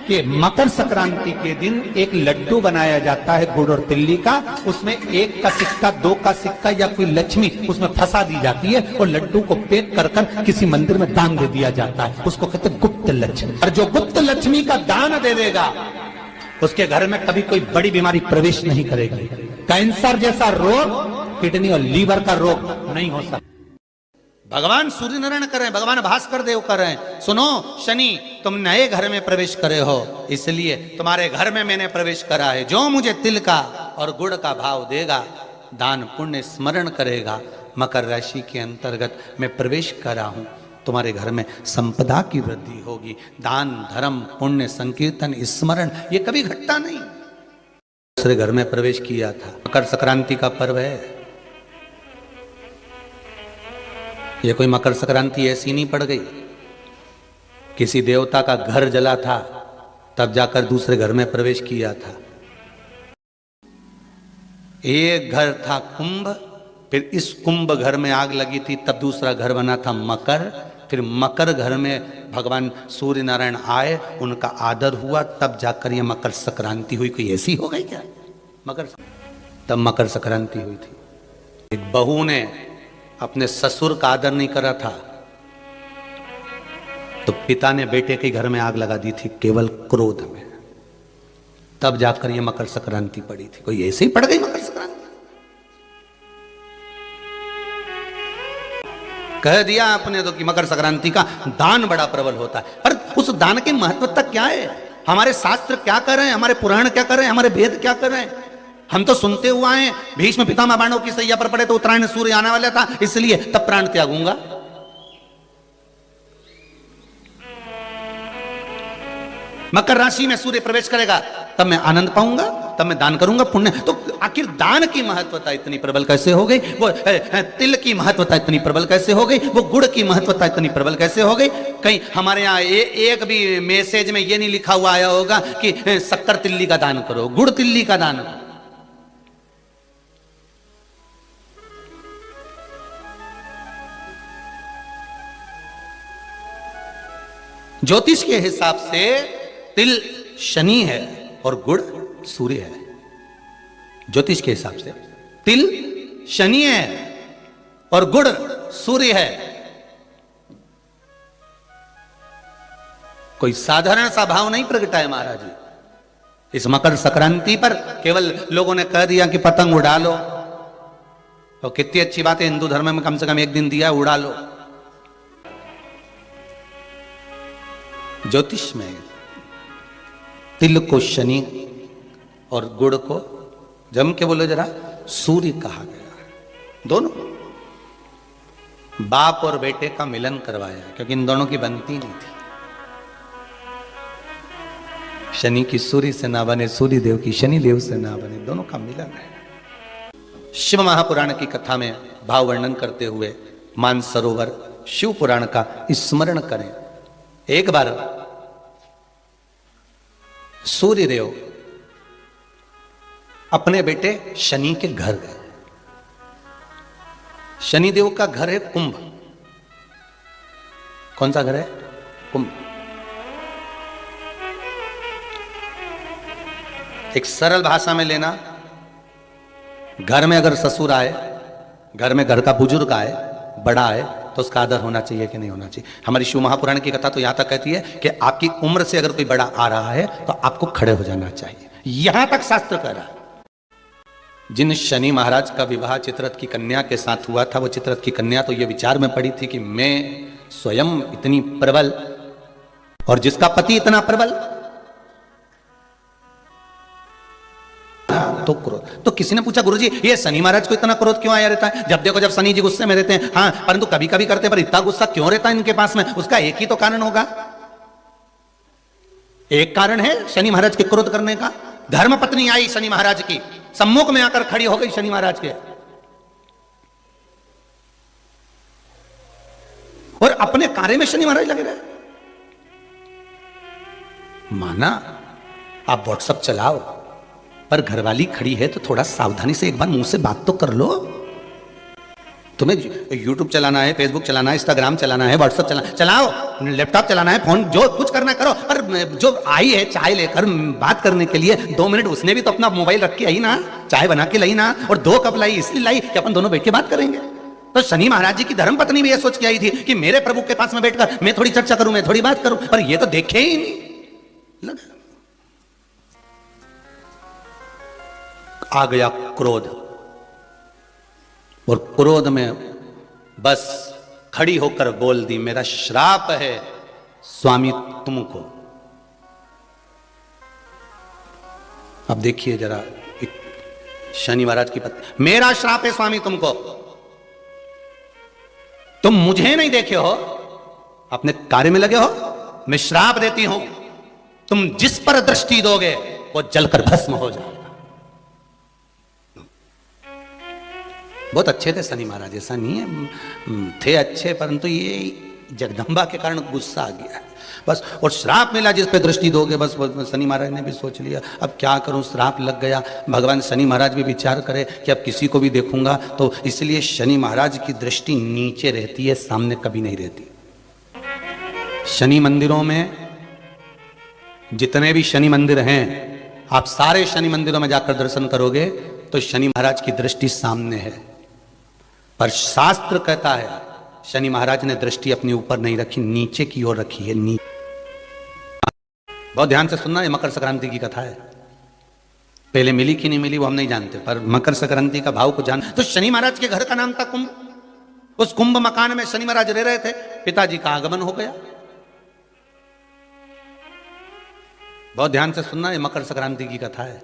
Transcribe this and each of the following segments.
कि मकर संक्रांति के दिन एक लड्डू बनाया जाता है गुड़ और तिल्ली का, उसमें 1 का सिक्का, 2 का सिक्का या कोई लक्ष्मी उसमें फंसा दी जाती है और लड्डू को पैक कर किसी मंदिर में दान दे दिया जाता है। उसको कहते हैं गुप्त लक्ष्मी। और जो गुप्त लक्ष्मी का दान दे देगा उसके घर में कभी कोई बड़ी बीमारी प्रवेश नहीं करेगी। कैंसर जैसा रोग, किडनी और लीवर का रोग नहीं हो सकता। भगवान सूर्य नारायण करें, भगवान भास्कर देव करें। सुनो शनि, तुम नए घर में प्रवेश करे हो, इसलिए तुम्हारे घर में मैंने प्रवेश करा है। जो मुझे तिल का और गुड़ का भाव देगा, दान पुण्य स्मरण करेगा, मकर राशि के अंतर्गत मैं प्रवेश करा हूं, तुम्हारे घर में संपदा की वृद्धि होगी। दान धर्म पुण्य संकीर्तन स्मरण ये कभी घटता नहीं। दूसरे घर में प्रवेश किया था। मकर संक्रांति का पर्व है। ये कोई मकर संक्रांति ऐसी नहीं पड़ गई, किसी देवता का घर जला था तब जाकर दूसरे घर में प्रवेश किया था। एक घर था कुंभ, फिर इस कुंभ घर में आग लगी थी, तब दूसरा घर बना था मकर। फिर मकर घर में भगवान सूर्य नारायण आए, उनका आदर हुआ, तब जाकर ये मकर संक्रांति हुई। कोई ऐसी हो गई क्या तब मकर संक्रांति हुई थी। एक बहू ने अपने ससुर का आदर नहीं करा था तो पिता ने बेटे के घर में आग लगा दी थी, केवल क्रोध में। तब जाकर ये मकर संक्रांति पड़ी थी। कोई ऐसे ही पड़ गई मकर संक्रांति? कह दिया आपने तो कि मकर संक्रांति का दान बड़ा प्रबल होता है, पर उस दान की महत्वता क्या है? हमारे शास्त्र क्या कर रहे हैं, हमारे पुराण क्या कर रहे हैं, हमारे वेद क्या कर रहे हैं? हम तो सुनते हुआ हैं, भीष्म पितामह बाणों की सैया पर पड़े तो उत्तरायण सूर्य आने वाला था, इसलिए तब प्राण त्यागूंगा। मकर राशि में सूर्य प्रवेश करेगा तब मैं आनंद पाऊंगा, तब मैं दान करूंगा पुण्य। तो आखिर दान की महत्वता इतनी प्रबल कैसे हो गई? वो तिल की महत्वता इतनी प्रबल कैसे हो गई? वो गुड़ की महत्वता इतनी प्रबल कैसे हो गई? कहीं हमारे यहाँ एक भी मैसेज में ये नहीं लिखा हुआ आया होगा कि शक्कर तिल्ली का दान करो, गुड़ तिल्ली का दान करो। ज्योतिष के हिसाब से तिल शनि है और गुड़ सूर्य है। ज्योतिष के हिसाब से तिल शनि है और गुड़ सूर्य है। कोई साधारण सा भाव नहीं प्रगटा है महाराज जी। इस मकर संक्रांति पर केवल लोगों ने कह दिया कि पतंग उड़ा लो, और कितनी अच्छी बात है, हिंदू धर्म में कम से कम एक दिन दिया, उड़ा लो। ज्योतिष में तिल को शनि और गुड़ को जम के बोलो जरा सूर्य कहा गया। दोनों बाप और बेटे का मिलन करवाया, क्योंकि इन दोनों की बनती नहीं थी। शनि की सूर्य से ना बने, सूर्य देव की शनि देव से ना बने, दोनों का मिलन है। शिव महापुराण की कथा में भाव वर्णन करते हुए मानसरोवर शिव पुराण का स्मरण करें। एक बार सूर्य देव अपने बेटे शनि के घर गए। शनि देव का घर है कुंभ। कौन सा घर है? कुंभ। एक सरल भाषा में लेना, घर में अगर ससुर आए, घर में घर का बुजुर्ग आए, बड़ा आए, तो उसका आदर होना चाहिए कि नहीं होना चाहिए? हमारी शिव महापुराण की कथा तो यहां तक कहती है कि आपकी उम्र से अगर कोई बड़ा आ रहा है तो आपको खड़े हो जाना चाहिए। यहां तक शास्त्र कह रहा है। जिन शनि महाराज का विवाह चित्ररथ की कन्या के साथ हुआ था, वो चित्ररथ की कन्या तो ये विचार में पड़ी थी कि मैं स्वयं इतनी प्रबल और जिसका पति इतना प्रबल, तो क्रोध। तो किसी ने पूछा गुरुजी ये शनि महाराज को इतना क्रोध क्यों आया रहता है? जब देखो जब शनि जी गुस्से में रहते हैं, हाँ, परंतु कभी कभी करते, पर इतना गुस्सा क्यों रहता है इनके पास में? उसका एक ही तो कारण होगा। एक कारण है शनि महाराज के क्रोध करने का। धर्म पत्नी आई शनि महाराज की, सम्मुख में आकर खड़ी हो गई शनि महाराज के, और अपने कार्य में शनि महाराज लगे रहे। माना आप व्हाट्सएप चलाओ, पर घरवाली खड़ी है तो थोड़ा सावधानी से एक बार मुंह से बात तो कर लो। तुम्हें यूट्यूब चलाना है, फेसबुक चलाना है, इंस्टाग्राम चलाना है, व्हाट्सएप चलाओ, लैपटॉप चलाना है, फोन जो कुछ करना करो, पर जो आई है चाय लेकर बात करने के लिए 2 मिनट, उसने भी तो अपना मोबाइल रख के आई ना, चाय बना के लाई ना, और 2 कप लाई, इसलिए लाई कि अपन दोनों बैठ के बात करेंगे। तो शनि महाराज जी की धर्मपत्नी भी ये सोच के आई थी कि मेरे प्रभु के पास में बैठकर मैं थोड़ी चर्चा करूं, मैं थोड़ी बात करूं, पर ये तो देखे ही नहीं। लगा आ गया क्रोध, और क्रोध में बस खड़ी होकर बोल दी, मेरा श्राप है स्वामी तुमको। अब देखिए जरा, शनि महाराज की पत्नी, मेरा श्राप है स्वामी तुमको, तुम मुझे नहीं देखे हो, अपने कार्य में लगे हो, मैं श्राप देती हूं, तुम जिस पर दृष्टि दोगे वो जलकर भस्म हो जाएगा। बहुत अच्छे थे शनि महाराज, ऐसा नहीं है, थे अच्छे, परंतु ये जगदंबा के कारण गुस्सा आ गया बस, और श्राप मिला जिस पे दृष्टि दोगे, बस शनि महाराज ने भी सोच लिया अब क्या करूं, श्राप लग गया। भगवान शनि महाराज भी विचार करे कि अब किसी को भी देखूंगा तो, इसलिए शनि महाराज की दृष्टि नीचे रहती है, सामने कभी नहीं रहती। शनि मंदिरों में जितने भी शनि मंदिर हैं, आप सारे शनि मंदिरों में जाकर दर्शन करोगे तो शनि महाराज की दृष्टि सामने है, पर शास्त्र कहता है शनि महाराज ने दृष्टि अपने ऊपर नहीं रखी, नीचे की ओर रखी है। बहुत ध्यान से सुनना, ये मकर संक्रांति की कथा है। पहले मिली कि नहीं मिली वो हम नहीं जानते, पर मकर संक्रांति का भाव को जान। तो शनि महाराज के घर का नाम था कुंभ। उस कुंभ मकान में शनि महाराज रह रहे थे, पिताजी का आगमन हो गया। बहुत ध्यान से सुनना, ये मकर संक्रांति की कथा है।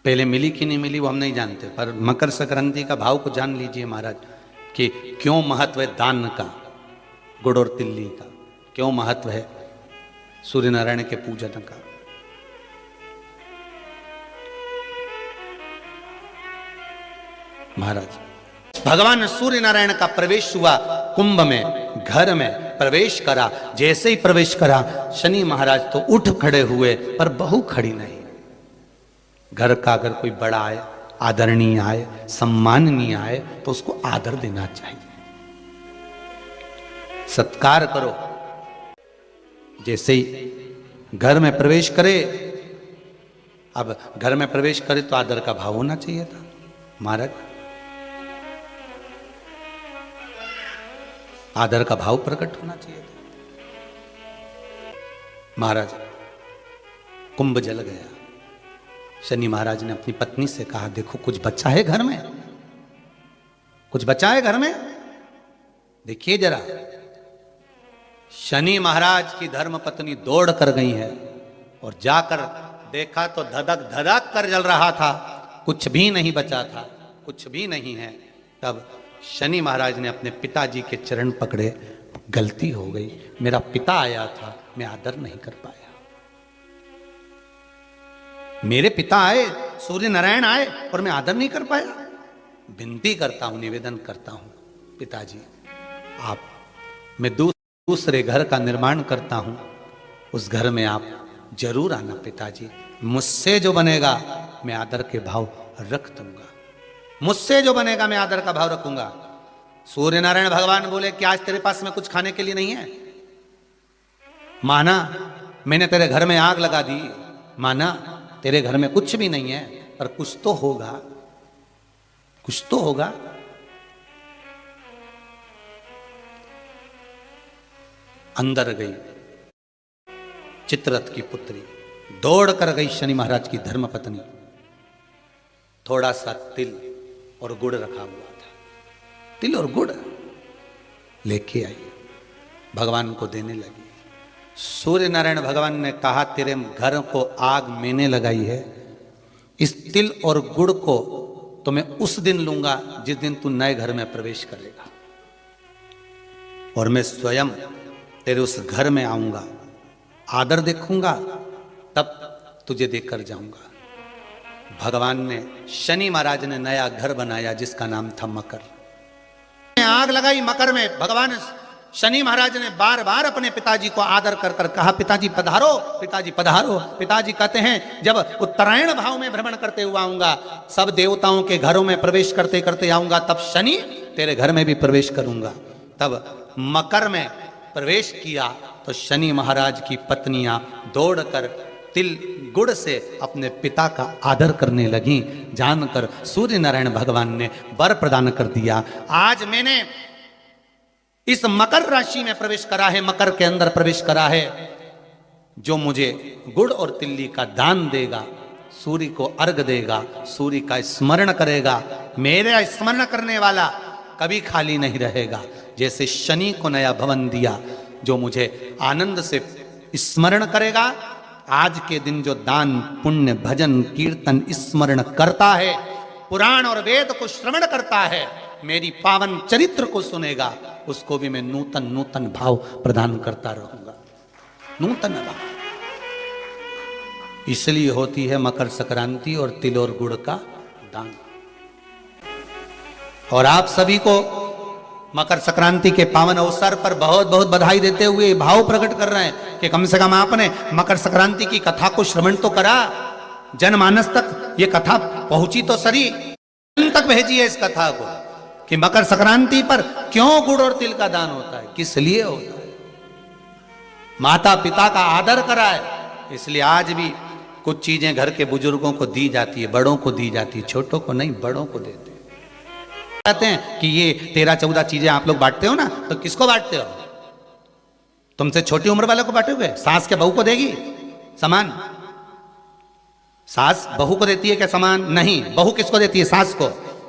पहले मिली कि नहीं मिली वो हम नहीं जानते, पर मकर संक्रांति का भाव को जान लीजिए महाराज, कि क्यों महत्व है दान का, गुड़ और तिल्ली का, क्यों महत्व है सूर्य नारायण के पूजन का। महाराज भगवान सूर्य नारायण का प्रवेश हुआ कुंभ में, घर में प्रवेश करा। जैसे ही प्रवेश करा शनि महाराज तो उठ खड़े हुए, पर बहू खड़ी नहीं। घर का अगर कोई बड़ा आए, आदरणीय आए, सम्माननीय आए, तो उसको आदर देना चाहिए, सत्कार करो। जैसे ही घर में प्रवेश करे, अब घर में प्रवेश करे तो आदर का भाव होना चाहिए था। महाराज आदर का भाव प्रकट होना चाहिए था। महाराज कुंभ जल गया। शनि महाराज ने अपनी पत्नी से कहा, देखो कुछ बच्चा है घर में, कुछ बच्चा है घर में, देखिए जरा। शनि महाराज की धर्म पत्नी दौड़ कर गई है, और जाकर देखा तो धधक धधक कर जल रहा था, कुछ भी नहीं बचा था, कुछ भी नहीं है। तब शनि महाराज ने अपने पिताजी के चरण पकड़े, गलती हो गई, मेरा पिता आया था, मैं आदर नहीं कर पाया। मेरे पिता आए, सूर्य नारायण आए, और मैं आदर नहीं कर पाया। विनती करता हूं, निवेदन करता हूं, पिताजी आप, मैं दूसरे घर का निर्माण करता हूं, उस घर में आप जरूर आना पिताजी। मुझसे जो बनेगा मैं आदर के भाव रख दूंगा, मुझसे जो बनेगा मैं आदर का भाव रखूंगा। सूर्य नारायण भगवान बोले कि आज तेरे पास में कुछ खाने के लिए नहीं है? माना मैंने तेरे घर में आग लगा दी, माना तेरे घर में कुछ भी नहीं है, पर कुछ तो होगा, कुछ तो होगा। अंदर गई चित्ररथ की पुत्री, दौड़ कर गई शनि महाराज की धर्मपत्नी। थोड़ा सा तिल और गुड़ रखा हुआ था, तिल और गुड़ लेके आई, भगवान को देने लगी। सूर्य नारायण भगवान ने कहा, तेरे घर को आग मैंने लगाई है, इस तिल और गुड़ को तो मैं उस दिन लूंगा जिस दिन तू नए घर में प्रवेश करेगा, और मैं स्वयं तेरे उस घर में आऊंगा, आदर देखूंगा, तब तुझे देकर जाऊंगा। भगवान ने, शनि महाराज ने नया घर बनाया जिसका नाम था मकर। आग लगाई मकर में। भगवान शनि महाराज ने बार बार अपने पिताजी को आदर कर कर कहा, पिताजी पधारो, पिताजी पधारो। पिताजी कहते हैं, जब उत्तरायण भाव में भ्रमण करते हुआ आऊंगा, सब देवताओं के घरों में प्रवेश करते करते आऊंगा, तब शनि तेरे घर में भी प्रवेश करूंगा। तब मकर में प्रवेश किया तो शनि महाराज की पत्नियां दौड़कर तिल गुड़ से अपने पिता का आदर करने लगी। जानकर सूर्य नारायण भगवान ने वर प्रदान कर दिया। आज मैंने इस मकर राशि में प्रवेश करा है, मकर के अंदर प्रवेश करा है, जो मुझे गुड़ और तिल्ली का दान देगा, सूर्य को अर्घ देगा, सूर्य का स्मरण करेगा, मेरा स्मरण करने वाला कभी खाली नहीं रहेगा। जैसे शनि को नया भवन दिया, जो मुझे आनंद से स्मरण करेगा, आज के दिन जो दान पुण्य भजन कीर्तन स्मरण करता है, पुराण और वेद को श्रवण करता है, मेरी पावन चरित्र को सुनेगा, उसको भी मैं नूतन नूतन भाव प्रदान करता रहूंगा। नूतन भाव इसलिए होती है मकर संक्रांति और तिल और गुड़ का दान। और आप सभी को मकर संक्रांति के पावन अवसर पर बहुत बहुत बधाई देते हुए भाव प्रकट कर रहे हैं कि कम से कम आपने मकर संक्रांति की कथा को श्रवण तो करा, जनमानस तक ये कथा पहुंची तो सही, तक भेजी है इस कथा को कि मकर संक्रांति पर क्यों गुड़ और तिल का दान होता है, किस लिए होता है। माता पिता का आदर करा है, इसलिए आज भी कुछ चीजें घर के बुजुर्गों को दी जाती है, बड़ों को दी जाती है, छोटों को नहीं, बड़ों को देते हैं। कहते हैं कि ये 13-14 चीजें आप लोग बांटते हो ना, तो किसको बांटते हो? तुमसे छोटी उम्र वालों को बांटोगे? सास के बहू को देगी सामान? सास बहू को देती है क्या सामान? नहीं। बहू किसको देती है? सास को।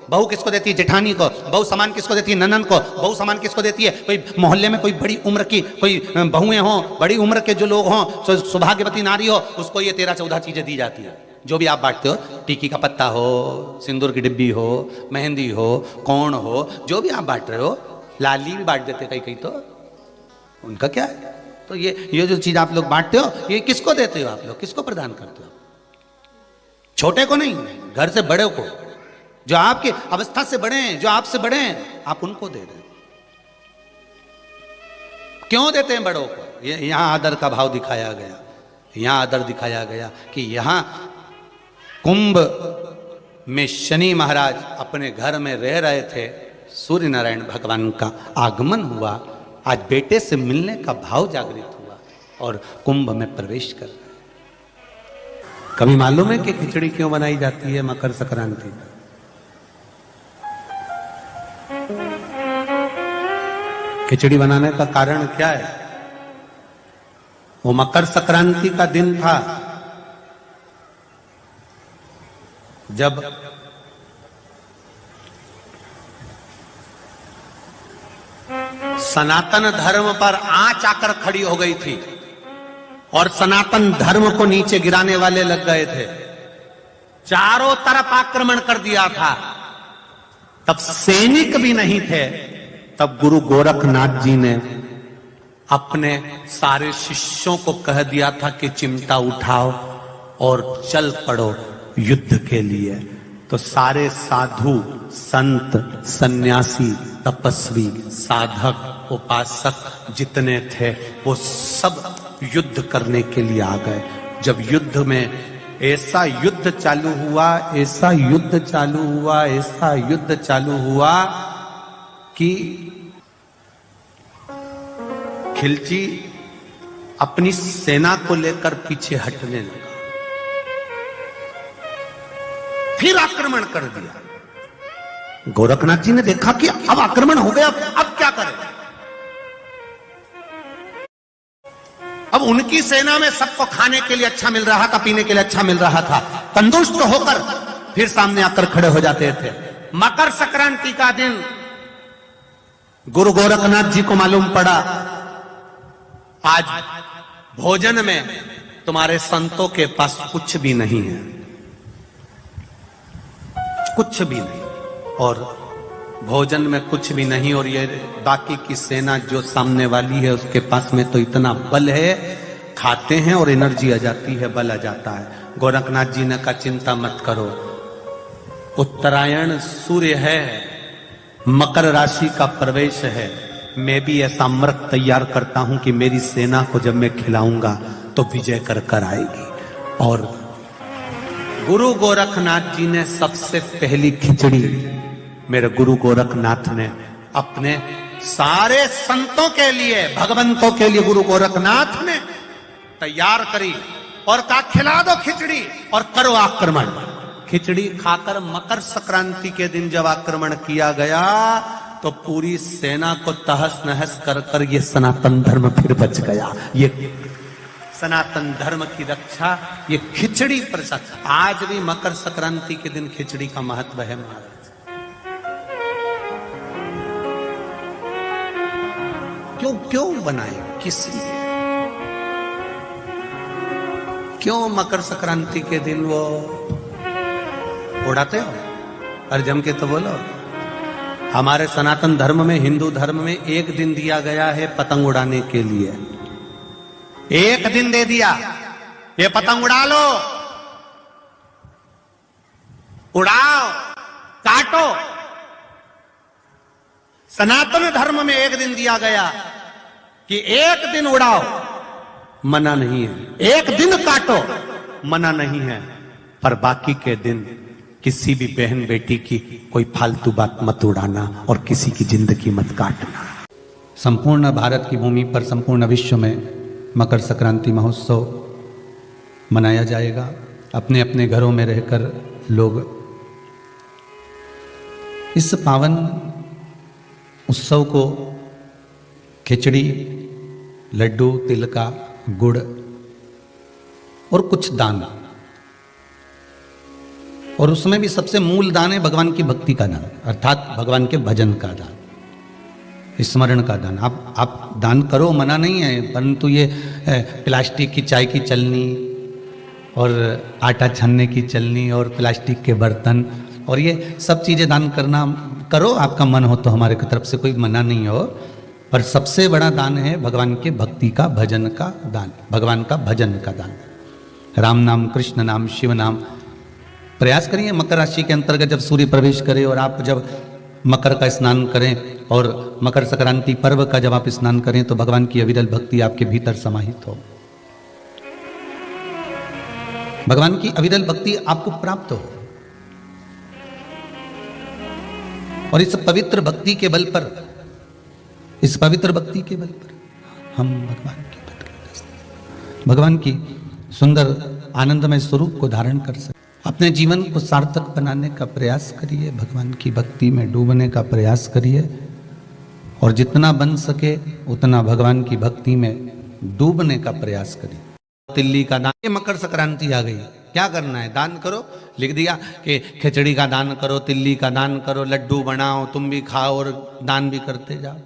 बहू किसको देती है? जेठानी को। बहू सामान किसको देती है? ननद को। बहू सामान किसको देती है? कोई मोहल्ले में कोई बड़ी उम्र की कोई बहुएं हों, बड़ी उम्र के जो लोग हों, सौभाग्यवती नारी हो, उसको ये 13-14 चीजें दी जाती है। जो भी आप बांटते हो, टीकी का पत्ता हो, सिंदूर की डिब्बी हो, मेहंदी हो, कोण हो, जो भी आप बांट रहे हो, लाली भी बांट देते कई कई, तो उनका क्या है। तो ये जो चीज आप लोग बांटते हो, ये किसको देते हो आप लोग? किसको प्रदान करते हो? छोटे को नहीं, घर से बड़े को, जो आपके अवस्था से बड़े हैं, जो आपसे बड़े हैं, आप उनको दे रहे। क्यों देते हैं बड़ों को? ये यहां आदर का भाव दिखाया गया, यहां आदर दिखाया गया कि यहां कुंभ में शनि महाराज अपने घर में रह रहे थे, सूर्य नारायण भगवान का आगमन हुआ, आज बेटे से मिलने का भाव जागृत हुआ और कुंभ में प्रवेश कर रहे। कभी मालूम है कि खिचड़ी क्यों बनाई जाती है मकर संक्रांति में? खिचड़ी बनाने का कारण क्या है? वो मकर संक्रांति का दिन था जब सनातन धर्म पर आंच आकर खड़ी हो गई थी और सनातन धर्म को नीचे गिराने वाले लग गए थे। चारों तरफ आक्रमण कर दिया था। तब सैनिक भी नहीं थे। तब गुरु गोरखनाथ जी ने अपने सारे शिष्यों को कह दिया था कि चिमटा उठाओ और चल पड़ो युद्ध के लिए। तो सारे साधु संत सन्यासी तपस्वी साधक उपासक जितने थे वो सब युद्ध करने के लिए आ गए। जब युद्ध में ऐसा युद्ध चालू हुआ, ऐसा युद्ध चालू हुआ, ऐसा युद्ध चालू हुआ कि खिलची अपनी सेना को लेकर पीछे हटने लगा, फिर आक्रमण कर दिया। गोरखनाथ जी ने देखा कि अब आक्रमण हो गया, अब क्या करें। अब उनकी सेना में सबको खाने के लिए अच्छा मिल रहा था, पीने के लिए अच्छा मिल रहा था, संतुष्ट होकर फिर सामने आकर खड़े हो जाते थे। मकर संक्रांति का दिन गुरु गोरखनाथ जी को मालूम पड़ा आज भोजन में तुम्हारे संतों के पास कुछ भी नहीं है, कुछ भी नहीं, और भोजन में कुछ भी नहीं, और ये बाकी की सेना जो सामने वाली है उसके पास में तो इतना बल है, खाते हैं और एनर्जी आ जाती है, बल आ जाता है। गोरखनाथ जी ने कहा चिंता मत करो, उत्तरायण सूर्य है, मकर राशि का प्रवेश है, मैं भी ऐसा अमृत तैयार करता हूं कि मेरी सेना को जब मैं खिलाऊंगा तो विजय कर कर आएगी। और गुरु गोरखनाथ जी ने सबसे पहली खिचड़ी मेरे गुरु गोरखनाथ ने अपने सारे संतों के लिए, भगवंतों के लिए गुरु गोरखनाथ ने तैयार करी और कहा खिला दो खिचड़ी और करो आक्रमण। खिचड़ी खाकर मकर संक्रांति के दिन जब आक्रमण किया गया तो पूरी सेना को तहस नहस कर कर ये सनातन धर्म फिर बच गया। ये सनातन धर्म की रक्षा ये खिचड़ी प्रसाद। आज भी मकर संक्रांति के दिन खिचड़ी का महत्व है महाराज। क्यों क्यों बनाए, किस लिए, क्यों मकर संक्रांति के दिन वो उड़ाते हो? और जम के तो बोलो। हमारे सनातन धर्म में, हिंदू धर्म में एक दिन दिया गया है पतंग उड़ाने के लिए। एक दिन दे दिया, ये पतंग उड़ा लो, उड़ाओ, काटो। सनातन धर्म में एक दिन दिया गया कि एक दिन उड़ाओ, मना नहीं है। एक दिन काटो, मना नहीं है। पर बाकी के दिन किसी भी बहन बेटी की कोई फालतू बात मत उड़ाना और किसी की जिंदगी मत काटना। संपूर्ण भारत की भूमि पर, संपूर्ण विश्व में मकर संक्रांति महोत्सव मनाया जाएगा। अपने अपने घरों में रहकर लोग इस पावन उत्सव को खिचड़ी, लड्डू, तिल का, गुड़ और कुछ दान, और उसमें भी सबसे मूल दान है भगवान की भक्ति का दान, अर्थात भगवान के भजन का दान, स्मरण का दान। आप दान करो, मना नहीं है, परंतु ये प्लास्टिक की चाय की चलनी और आटा छानने की चलनी और प्लास्टिक के बर्तन और ये सब चीज़ें दान करना करो, आपका मन हो तो, हमारे की तरफ से कोई मना नहीं हो। पर सबसे बड़ा दान है भगवान के भक्ति का, भजन का दान, भगवान का भजन का दान। राम नाम, कृष्ण नाम, शिव नाम। प्रयास करिए मकर राशि के अंतर्गत जब सूर्य प्रवेश करे और आप जब मकर का स्नान करें और मकर संक्रांति पर्व का जब आप स्नान करें तो भगवान की अविरल भक्ति आपके भीतर समाहित हो, भगवान की अविरल भक्ति आपको प्राप्त हो। और इस पवित्र भक्ति के बल पर, इस पवित्र भक्ति के बल पर हम भगवान की सुंदर आनंदमय स्वरूप को धारण कर सकते। अपने जीवन को सार्थक बनाने का प्रयास करिए, भगवान की भक्ति में डूबने का प्रयास करिए और जितना बन सके उतना भगवान की भक्ति में डूबने का प्रयास करिए। तिल्ली का दान, ये मकर संक्रांति आ गई, क्या करना है? दान करो। लिख दिया कि खिचड़ी का दान करो, तिल्ली का दान करो, लड्डू बनाओ, तुम भी खाओ और दान भी करते जाओ।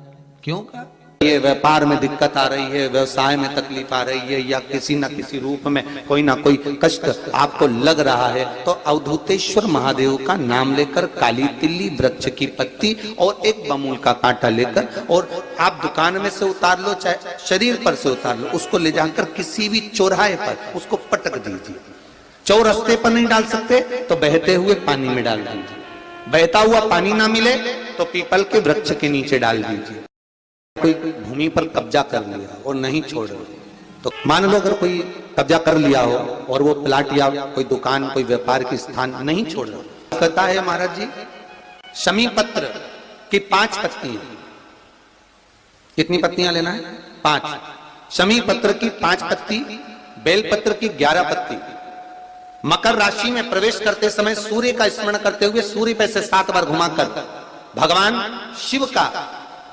क्यों का? ये व्यापार में दिक्कत आ रही है, व्यवसाय में तकलीफ आ रही है, या किसी न किसी रूप में कोई ना कोई कष्ट आपको लग रहा है, तो अवधूतेश्वर महादेव का नाम लेकर काली तिल्ली, वृक्ष की पत्ती और एक बमूल का कांटा लेकर, और आप दुकान में से उतार लो, चाहे शरीर पर से उतार लो, उसको ले जाकर किसी भी चौराहे पर उसको पटक दीजिए। चौरस्ते पर नहीं डाल सकते तो बहते हुए पानी में डाल दीजिए। बहता हुआ पानी ना मिले तो पीपल के वृक्ष के नीचे डाल दीजिए। कोई भूमि पर कब्जा कर लिया और नहीं छोड़ रहे, तो मान लो अगर कोई कब्जा कर लिया हो और वो प्लाट या कोई दुकान, कोई व्यापार की स्थान नहीं छोड़ रहा, कहता है महाराज जी शमी पत्र की 5 पत्तियां, कितनी पत्तियां लेना है? 5। शमी पत्र की 5 पत्ती, बेल पत्र की 11 पत्ती। मकर राशि में प्रवेश करते समय सूर्य का स्मरण करते हुए सूर्य पे से 7 बार घुमाकर भगवान शिव का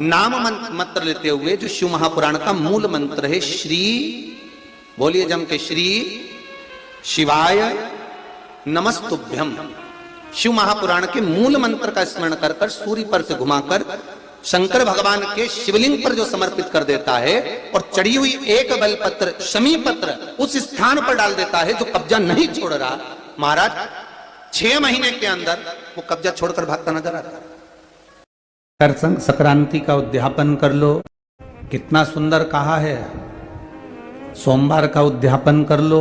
नाम मंत्र लेते हुए, जो शिव महापुराण का मूल मंत्र है, श्री, बोलिए जम के, श्री शिवाय नमस्तुभ्यम। शिव महापुराण के मूल मंत्र का स्मरण कर कर सूर्य पर से घुमाकर शंकर भगवान के शिवलिंग पर जो समर्पित कर देता है और चढ़ी हुई एक बेलपत्र, शमी पत्र उस स्थान पर डाल देता है जो कब्जा नहीं छोड़ रहा, महाराज 6 महीने के अंदर वो कब्जा छोड़कर भागता नजर आता है। मकर संक्रांति का उद्यापन कर लो, कितना सुंदर कहा है। सोमवार का उद्यापन कर लो,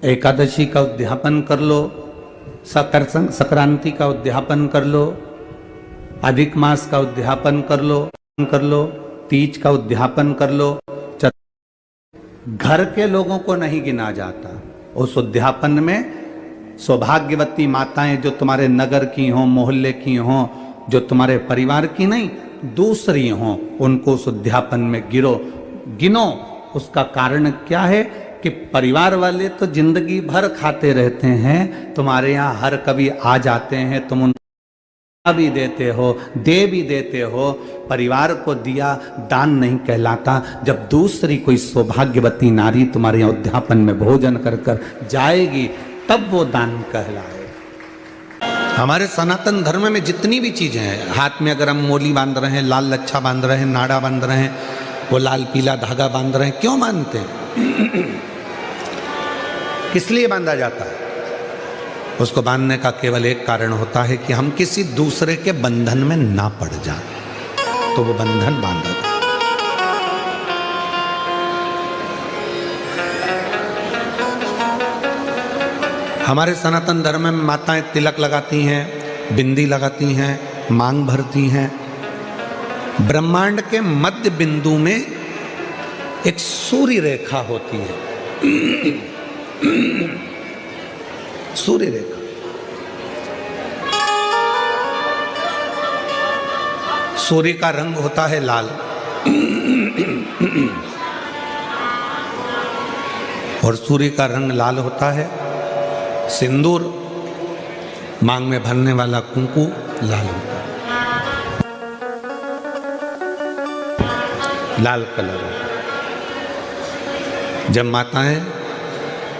एकादशी का उद्यापन कर लो, संक्रांति का उद्यापन कर लो, अधिक मास का उद्यापन कर लो, तीज का उद्यापन कर लो। घर के लोगों को नहीं गिना जाता, उस उद्यापन में सौभाग्यवती माताएं जो तुम्हारे नगर की हों, मोहल्ले की हों, जो तुम्हारे परिवार की नहीं दूसरी हों, उनको उस उद्यापन में गिनो। उसका कारण क्या है कि परिवार वाले तो जिंदगी भर खाते रहते हैं, तुम्हारे यहाँ हर कभी आ जाते हैं, तुम उनको भी देते हो, दे भी देते हो। परिवार को दिया दान नहीं कहलाता। जब दूसरी कोई सौभाग्यवती नारी तुम्हारे यहाँ उद्यापन में भोजन कर कर जाएगी तब वो दान कहलाए। हमारे सनातन धर्म में जितनी भी चीजें हैं, हाथ में अगर हम मोली बांध रहे हैं, लाल लच्छा बांध रहे हैं, नाड़ा बांध रहे हैं, वो लाल पीला धागा बांध रहे हैं, क्यों बांधते हैं? किस लिए बांधा जाता है? उसको बांधने का केवल एक कारण होता है कि हम किसी दूसरे के बंधन में ना पड़ जाएं, तो वो बंधन बांधा था। हमारे सनातन धर्म में माताएं तिलक लगाती हैं, बिंदी लगाती हैं, मांग भरती हैं। ब्रह्मांड के मध्य बिंदु में एक सूर्य रेखा होती है, सूर्य रेखा। सूर्य का रंग होता है लाल और सूर्य का रंग लाल होता है। सिंदूर, मांग में भरने वाला कुंकू लाल होता है, लाल कलर होता है। जब माताएं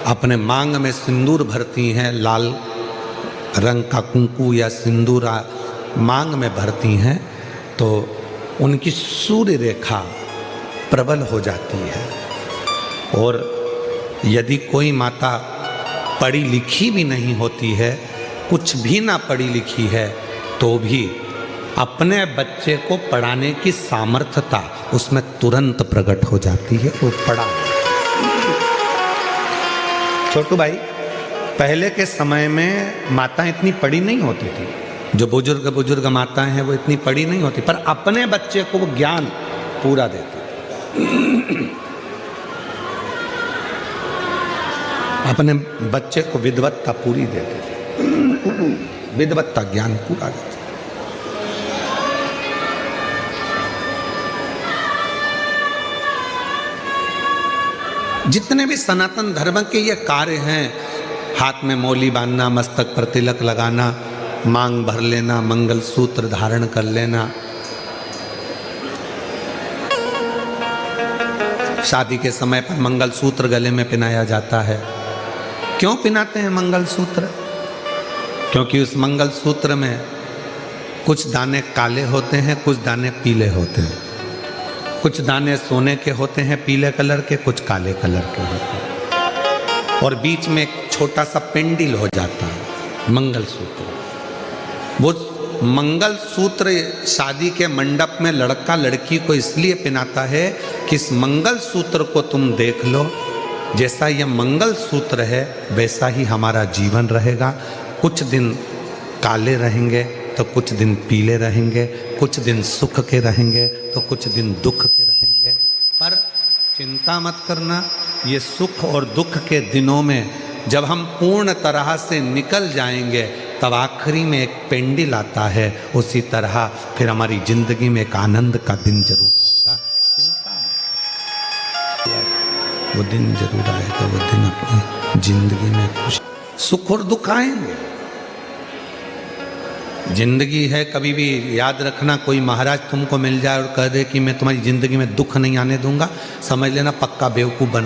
अपने मांग में सिंदूर भरती हैं, लाल रंग का कुंकू या सिंदूर मांग में भरती हैं, तो उनकी सूर्य रेखा प्रबल हो जाती है। और यदि कोई माता पढ़ी लिखी भी नहीं होती है, कुछ भी ना पढ़ी लिखी है, तो भी अपने बच्चे को पढ़ाने की सामर्थ्यता उसमें तुरंत प्रकट हो जाती है, वो पढ़ा। छोटू भाई, पहले के समय में माताएं इतनी पढ़ी नहीं होती थी। जो बुजुर्ग माताएं हैं वो इतनी पढ़ी नहीं होती, पर अपने बच्चे को वो ज्ञान पूरा देती थी। अपने बच्चे को विद्वत्ता पूरी देते थे, विद्वत्ता ज्ञान पूरा देते। जितने भी सनातन धर्म के ये कार्य हैं, हाथ में मोली बांधना, मस्तक पर तिलक लगाना, मांग भर लेना, मंगल सूत्र धारण कर लेना, शादी के समय पर मंगल सूत्र गले में पहनाया जाता है। क्यों पहनाते हैं मंगल सूत्र? क्योंकि उस मंगल सूत्र में कुछ दाने काले होते हैं, कुछ दाने पीले होते हैं। कुछ दाने सोने के होते हैं पीले कलर के, कुछ काले कलर के होते हैं, और बीच में एक छोटा सा पेंडिल हो जाता है, मंगल सूत्र। वो मंगल सूत्र शादी के मंडप में लड़का लड़की को इसलिए पहनाता है कि इस मंगल सूत्र को तुम देख लो, जैसा यह मंगल सूत्र है वैसा ही हमारा जीवन रहेगा। कुछ दिन काले रहेंगे तो कुछ दिन पीले रहेंगे, कुछ दिन सुख के रहेंगे तो कुछ दिन दुख के रहेंगे। पर चिंता मत करना, ये सुख और दुख के दिनों में जब हम पूर्ण तरह से निकल जाएंगे तब आखिरी में एक पेंडिल आता है, उसी तरह फिर हमारी जिंदगी में एक आनंद का दिन जरूर आएगा। चिंता मत, वो दिन जरूर आएगा, वो दिन अपनी जिंदगी में खुश सुख और दुख आएंगे। जिंदगी है, कभी भी याद रखना, कोई महाराज तुमको मिल जाए और कह दे कि मैं तुम्हारी जिंदगी में दुख नहीं आने दूंगा, समझ लेना पक्का बेवकूफ बन